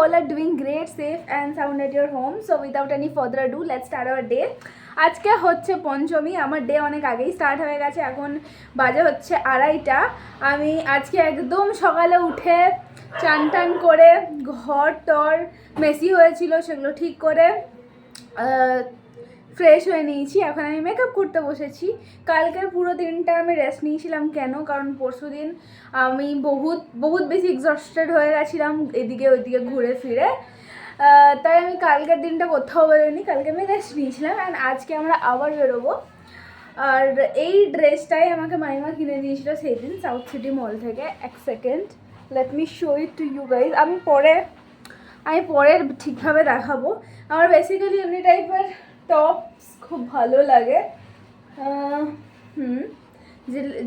all are doing great, safe and sound at your home. So without any further ado, let's start our day. আজকে হচ্ছে পঞ্চমী, আমার day অনেক আগেই start হয়ে গেছে। এখন বাজে হচ্ছে 2:30। আমি আজকে একদম সকালে উঠে চান টান করে ঘর টর মেসি হয়েছিল সেগুলো ঠিক করে ফ্রেশ হয়ে নিয়েছি। এখন আমি মেকআপ করতে বসেছি। কালকের পুরো দিনটা আমি রেস্ট নিয়েছিলাম। কেন? কারণ পরশু দিন আমি বহুত বেশি এক্সস্টেড হয়ে গেছিলাম এদিকে ওইদিকে ঘুরে ফিরে। তাই আমি কালকের দিনটা কোথাও বেরোয়নি, কালকে আমি রেস্ট নিয়েছিলাম। অ্যান্ড আজকে আমরা আবার বেরোবো। আর এই ড্রেসটাই আমাকে মাইমা কিনে দিয়েছিল সেই দিন সাউথ সিটি মল থেকে। এক second, let me show it to you guys. আমি পরে ঠিকভাবে দেখাবো। আমার বেসিক্যালি এমনি টাইপের টপস খুব ভালো লাগে,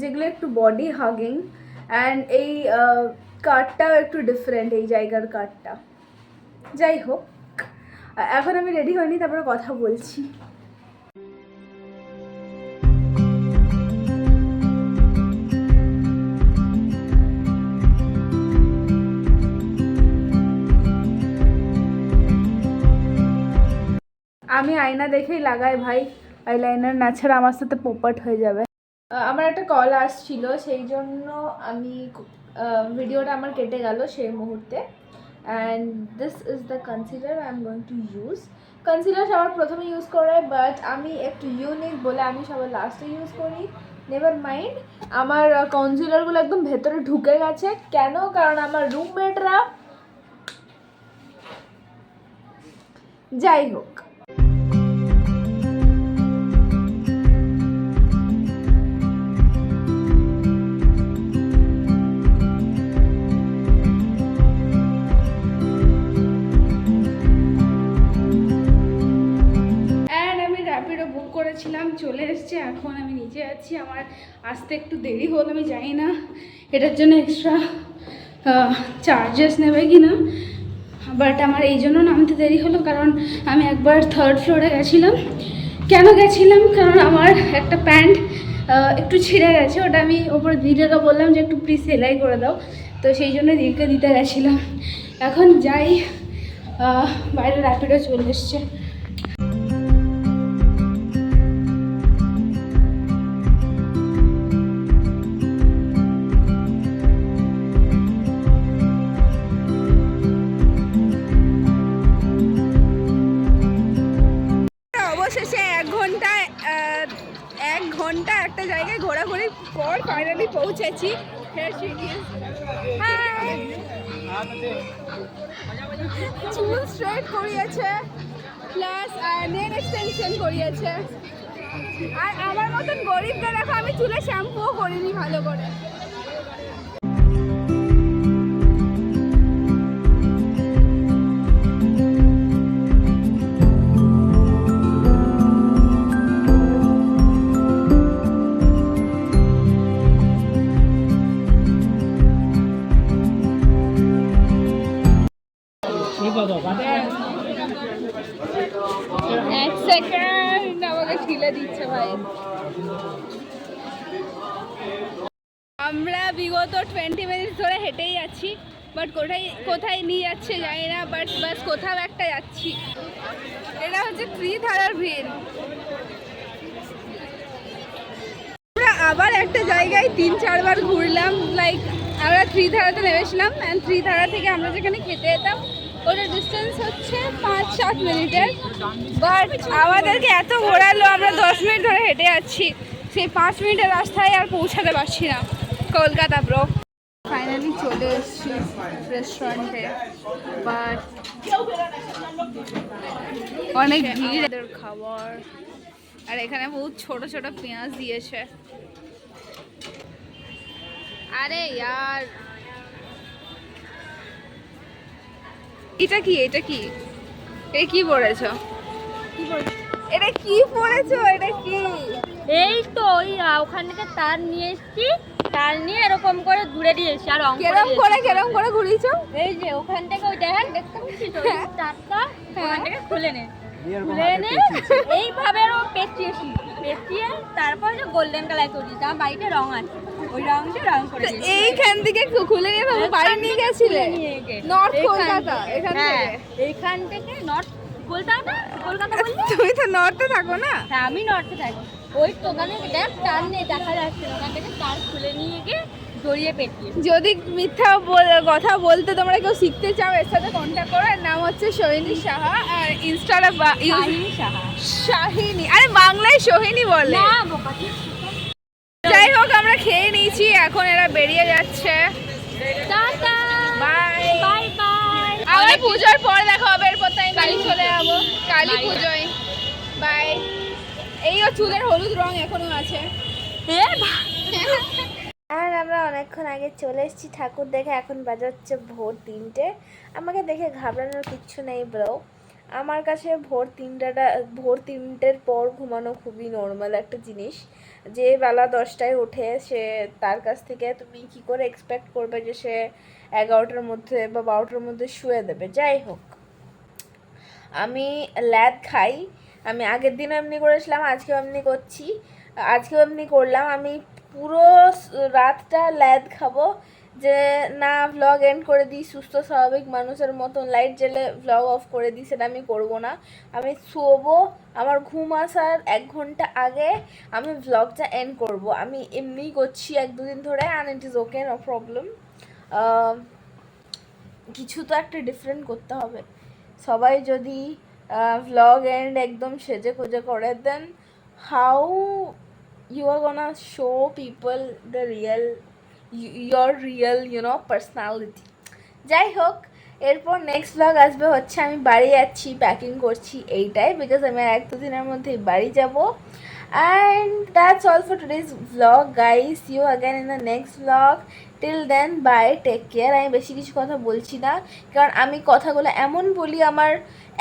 যেগুলো একটু বডি হাগিং। অ্যান্ড এই কাটটাও একটু ডিফারেন্ট, এই জায়গার কাটটা। যাই হোক, এখন আমি রেডি হইনি, তারপরে কথা বলছি। আমি আয়না দেখেই লাগাই ভাই, আইলাইনার না ছাড়া আমার সাথে পোপাট হয়ে যাবে। আমার একটা কল আসছিল, সেই জন্য আমি ভিডিওটা আমার কেটে গেল সেই মুহূর্তে। And this is the concealer I am going to use. Concealer সবার প্রথমে ইউজ করে, বাট আমি একটু ইউনিক বলে আমি সবার লাস্টে ইউজ করি। নেভার মাইন্ড, আমার কনসিলারগুলো একদম ভেতরে ঢুকে গেছে। কেন? কারণ আমার রুমমেটরা, যাই হোক, করেছিলাম, চলে এসছে। এখন আমি নিচে আছি। আমার আসতে একটু দেরি হলো, আমি জানি না এটার জন্য এক্সট্রা চার্জেস নেবে কি না, বাট আমার এই জন্য নামতে দেরি হলো কারণ আমি একবার 3rd ফ্লোরে গেছিলাম। কেন গেছিলাম? কারণ আমার একটা প্যান্ট একটু ছিঁড়ে গেছে, ওটা আমি ওপরে দিদিকে বললাম যে একটু প্লিজ সেলাই করে দাও, তো সেই জন্য দিদিকে দিতে গেছিলাম। এখন যাই, বাইরে র্যাপিডো চলে এসছে। এক ঘন্টা একটা জায়গায় ঘোরাঘুরির পর ফাইনালি পৌঁছেছি। চুল স্ট্রেট করিয়েছে, প্লাস নেল এক্সটেনশন করিয়েছে। আর আমার মতন গরিবকে দেখো, আমি চুলে শ্যাম্পুও করিনি ভালো করে। এক সেকেন্ড, আমাকে ঠেলে দিচ্ছে ভাই। আমরা বিগত 20 মিনিট ধরে হেঁটেই যাচ্ছি, বাট কোথায় নিয়ে যাচ্ছে জানি না, বাট বাস কোথাও একটা যাচ্ছি। এটা হচ্ছে ত্রিধারার ভিড়। আমরা আবার একটা জায়গায় 3-4 বার ঘুরলাম। লাইক আমরা ত্রিধারাতে নেমেছিলাম, অ্যান্ড ত্রিধারা থেকে আমরা যেখানে খেতে যেতাম ওটার ডিস্টেন্স হচ্ছে 5-7 মিনিটের, বাট আমাদেরকে এত ঘোরালো, আমরা 10 মিনিট ধরে হেঁটে যাচ্ছি। সেই 5 মিনিটের রাস্তায় আর পৌঁছাতে পারছি না। কলকাতা ব্রো। ফাইনালি চলে এসেছি রেস্টুরেন্টে, বাট অনেক ভিড় খাবার। আর এখানে বহুত ছোট ছোট পেঁয়াজ দিয়েছে। আরে ইয়ার, এটা কি এটা কি পড়েছো? এটা কি পড়েছো? এটা কি? এই তো ওই ওখান থেকে তার নিয়ে এসেছি, তার নিয়ে এরকম করে ঘুরে দিয়েছি। আর কেরম করে ঘুরিয়েছো? এই যে ওখান থেকে ওই দেখেন, দেখতে পাচ্ছি তো তারটা ওখান থেকে খুলে নে এইভাবে পেঁচিয়ে তারপর যে গোল্ডেন কালার করি, তার বাড়িতে রং আছে। ওই রাউন্ডে রাউন্ড করে দিয়েছি। এইখান থেকে খুলে নিয়ে বাবু বাড়ি নিয়ে গেছিলে নিয়ে গিয়ে। নর্থ এইখান কলকাতা থেকে। এখান হ্যাঁ, থেকে এইখান থেকে নর্থ কলকাতা কলকাতা বললি? তুমি তো নর্থে থাকো না? হ্যাঁ আমি নর্থে থাকি। ওই তো ওখানে দেখ তার নেই, দেখা যাচ্ছে না। ওখান থেকে তার খুলে নিয়ে গিয়ে জড়িয়ে পেটিয়ে। যদি মিথ্যা কথা বলতে তোমরা কেউ শিখতে চাও এর সাথে কন্ট্যাক্ট করো। এর নাম হচ্ছে সোহিনী সাহা আর ইনস্টাটা শাহিনী সাহা। শাহিনী, আরে বাংলায় সোহিনী বলে। না বোকা তুই। যাই হোক আমরা খেয়ে নিয়েছি, এখন এরা বেরিয়ে যাচ্ছে। Tata bye bye bye. আবার পুজোর পর দেখা হবে, এরপর তো আমি বাড়ি কালী চলে পুজো। যাবো কালী বাই। পুজোয়। বাই। এইও চুলের হলুদ রং এখনো আছে। আর আমরা অনেকক্ষণ আগে চলে এসেছি ঠাকুর দেখে, এখন বাজে হচ্ছে ভোর 3টে। আমাকে দেখে ঘাবড়ানোর কিচ্ছু নেই ব্রো, আমার কাছে ভোর 3টের পর ঘুমানো খুবই নর্মাল একটা জিনিস। যে বেলা 10টায় ওঠে সে, তার কাছ থেকে তুমি কি করে এক্সপেক্ট করবে যে সে 11টার মধ্যে বা 12টার মধ্যে শুয়ে দেবে। যাই হোক, আমি ল্যাদ খাই, আমি আগের দিনও এমনি করেছিলাম, আজকেও এমনি করছি, আজকেও এমনি করলাম। আমি পুরো রাতটা ল্যাদ খাবো, যে না ভ্লগ এন্ড করে দিই সুস্থ স্বাভাবিক মানুষের মতন লাইট জ্বেলে ভ্লগ অফ করে দিই, সেটা আমি করবো না। আমি শোবো, আমার ঘুম আসার 1 ঘন্টা আগে আমি ভ্লগটা এন্ড করব। আমি এমনিই করছি 1-2 দিন ধরে, and it is okay, no problem. কিছু তো একটা ডিফারেন্ট করতে হবে। সবাই যদি ভ্লগ এন্ড একদম সেজে খুঁজে করে, then how you are gonna show people the real your real personality. যাই হোক, এরপর নেক্সট ব্লগ আসবে হচ্ছে আমি বাড়ি যাচ্ছি, প্যাকিং করছি এইটাই, বিকজ আমি আর 1-2 দিনের মধ্যেই বাড়ি যাব। And that's all for today's vlog guys, see you again in the next vlog. Till then bye, take care. আমি বেশি কিছু কথা বলছি না, কারণ আমি কথাগুলো এমন বলি, আমার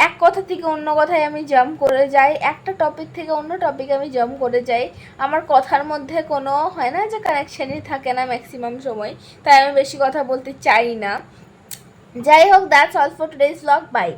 এক কথা থেকে অন্য কথায় আমি জাম্প করে যাই, একটা টপিক থেকে অন্য টপিকে আমি জাম্প করে যাই। আমার কথার মধ্যে কোনো হয় না যে কানেকশানই থাকে না ম্যাক্সিমাম সময়, তাই আমি বেশি কথা বলতে চাই না। যাই হোক, that's all for today's blog, by.